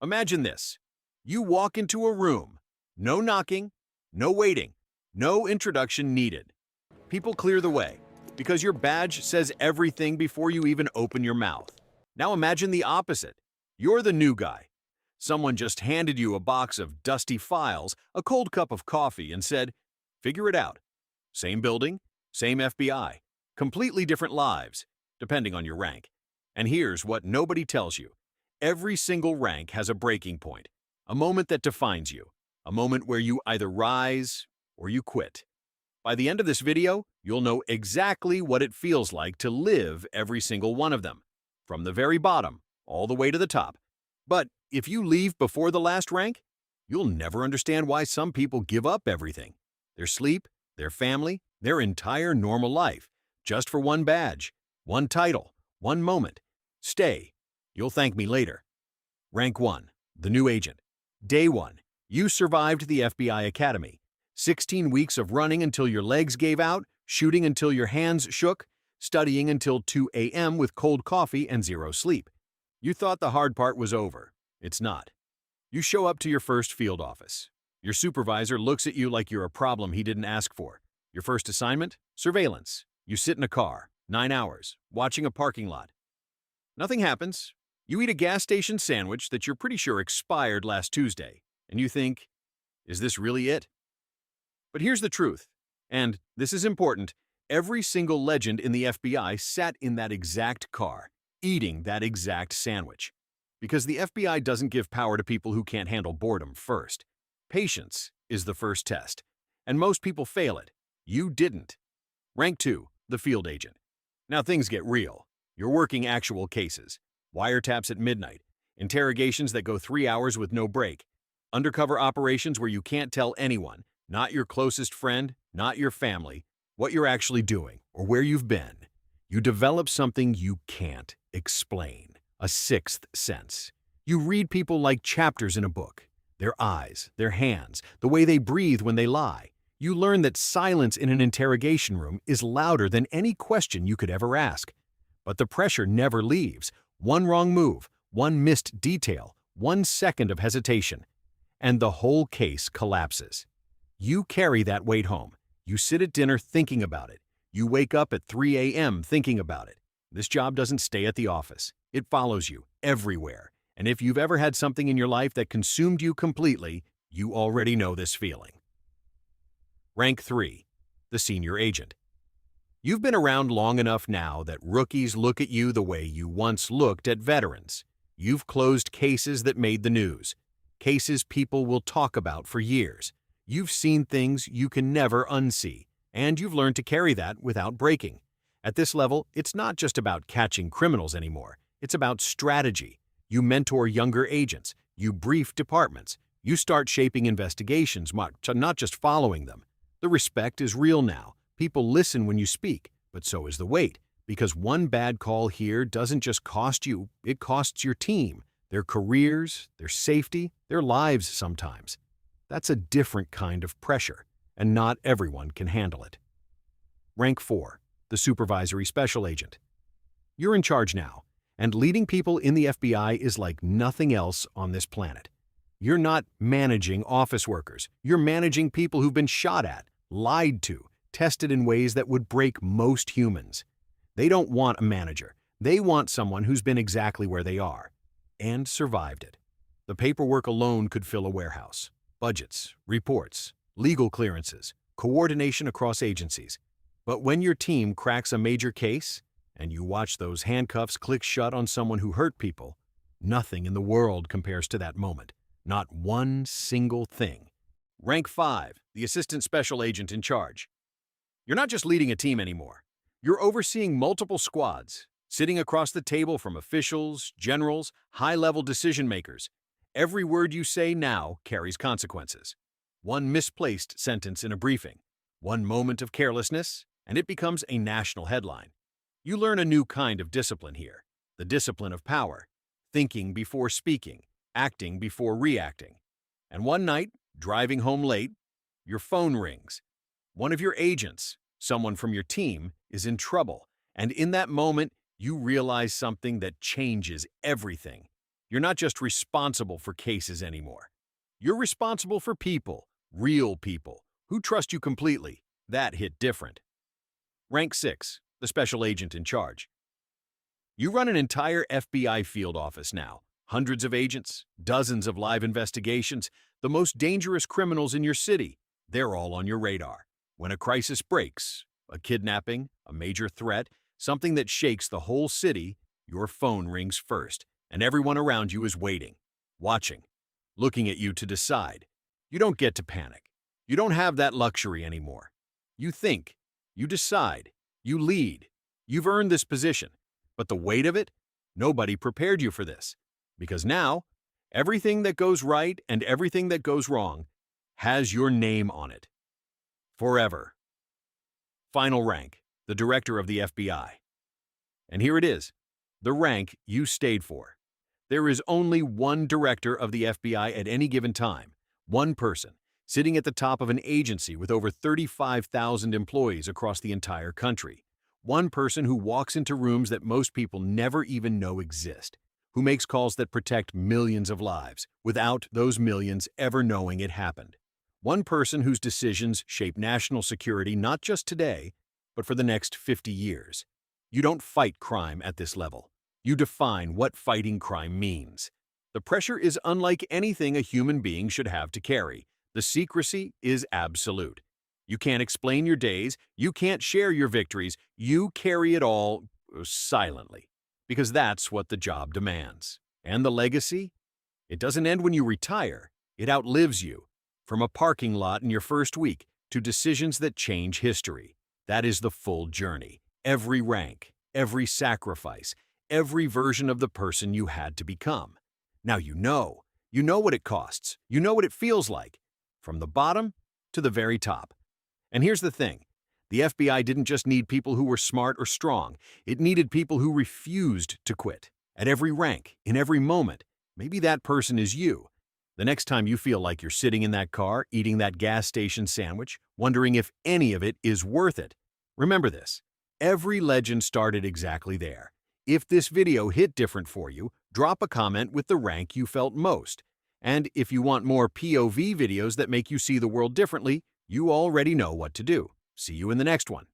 Imagine this. You walk into a room. No knocking, no waiting, no introduction needed. People clear the way because your badge says everything before you even open your mouth. Now imagine the opposite. You're the new guy. Someone just handed you a box of dusty files, a cold cup of coffee, and said, "Figure it out." Same building, same FBI, completely different lives, depending on your rank. And here's what nobody tells you. Every single rank has a breaking point, a moment that defines you, a moment where you either rise or you quit. By the end of this video, you'll know exactly what it feels like to live every single one of them, from the very bottom all the way to the top. But if you leave before the last rank, you'll never understand why some people give up everything. Their sleep, their family, their entire normal life, just for one badge, one title, one moment. Stay. You'll thank me later. Rank 1, the new agent. Day 1, you survived the FBI Academy. 16 weeks of running until your legs gave out, shooting until your hands shook, studying until 2 a.m. with cold coffee and zero sleep. You thought the hard part was over. It's not. You show up to your first field office. Your supervisor looks at you like you're a problem he didn't ask for. Your first assignment? Surveillance. You sit in a car, 9 hours, watching a parking lot. Nothing happens. You eat a gas station sandwich that you're pretty sure expired last Tuesday, and you think, is this really it? But here's the truth, and this is important. Every single legend in the FBI sat in that exact car, eating that exact sandwich. Because the FBI doesn't give power to people who can't handle boredom first. Patience is the first test, and most people fail it. You didn't. Rank 2, the field agent. Now things get real. You're working actual cases. Wiretaps at midnight, interrogations that go 3 hours with no break, undercover operations where you can't tell anyone, not your closest friend, not your family, what you're actually doing or where you've been. You develop something you can't explain, a sixth sense. You read people like chapters in a book, their eyes, their hands, the way they breathe when they lie. You learn that silence in an interrogation room is louder than any question you could ever ask. But the pressure never leaves. One wrong move, one missed detail, 1 second of hesitation, and the whole case collapses. You carry that weight home. You sit at dinner thinking about it. You wake up at 3 a.m. thinking about it. This job doesn't stay at the office. It follows you everywhere. And if you've ever had something in your life that consumed you completely, you already know this feeling. Rank 3, the senior agent. You've been around long enough now that rookies look at you the way you once looked at veterans. You've closed cases that made the news, cases people will talk about for years. You've seen things you can never unsee, and you've learned to carry that without breaking. At this level, it's not just about catching criminals anymore. It's about strategy. You mentor younger agents. You brief departments. You start shaping investigations, not just following them. The respect is real now. People listen when you speak, but so is the weight, because one bad call here doesn't just cost you, it costs your team, their careers, their safety, their lives sometimes. That's a different kind of pressure, and not everyone can handle it. Rank 4, the supervisory special agent. You're in charge now, and leading people in the FBI is like nothing else on this planet. You're not managing office workers. You're managing people who've been shot at, lied to, tested in ways that would break most humans. They don't want a manager. They want someone who's been exactly where they are and survived it. The paperwork alone could fill a warehouse. Budgets, reports, legal clearances, coordination across agencies. But when your team cracks a major case and you watch those handcuffs click shut on someone who hurt people, nothing in the world compares to that moment. Not one single thing. Rank 5, the assistant special agent in charge. You're not just leading a team anymore. You're overseeing multiple squads, sitting across the table from officials, generals, high-level decision-makers. Every word you say now carries consequences. One misplaced sentence in a briefing, one moment of carelessness, and it becomes a national headline. You learn a new kind of discipline here, the discipline of power, thinking before speaking, acting before reacting. And one night, driving home late, your phone rings. One of your agents, someone from your team, is in trouble, and in that moment, you realize something that changes everything. You're not just responsible for cases anymore. You're responsible for people, real people, who trust you completely. That hit different. Rank 6, the special agent in charge. You run an entire FBI field office now. Hundreds of agents, dozens of live investigations, the most dangerous criminals in your city. They're all on your radar. When a crisis breaks, a kidnapping, a major threat, something that shakes the whole city, your phone rings first, and everyone around you is waiting, watching, looking at you to decide. You don't get to panic. You don't have that luxury anymore. You think, you decide, you lead. You've earned this position. But the weight of it? Nobody prepared you for this. Because now, everything that goes right and everything that goes wrong has your name on it. Forever. Final rank, the director of the FBI. And here it is, the rank you stayed for. There is only one director of the FBI at any given time, one person, sitting at the top of an agency with over 35,000 employees across the entire country. One person who walks into rooms that most people never even know exist, who makes calls that protect millions of lives without those millions ever knowing it happened. One person whose decisions shape national security not just today, but for the next 50 years. You don't fight crime at this level. You define what fighting crime means. The pressure is unlike anything a human being should have to carry. The secrecy is absolute. You can't explain your days, you can't share your victories, you carry it all silently. Because that's what the job demands. And the legacy? It doesn't end when you retire, it outlives you. From a parking lot in your first week to decisions that change history. That is the full journey. Every rank, every sacrifice, every version of the person you had to become. Now you know what it costs, you know what it feels like, from the bottom to the very top. And here's the thing, the FBI didn't just need people who were smart or strong, it needed people who refused to quit. At every rank, in every moment, maybe that person is you. The next time you feel like you're sitting in that car, eating that gas station sandwich, wondering if any of it is worth it, remember this, every legend started exactly there. If this video hit different for you, drop a comment with the rank you felt most. And if you want more POV videos that make you see the world differently, you already know what to do. See you in the next one.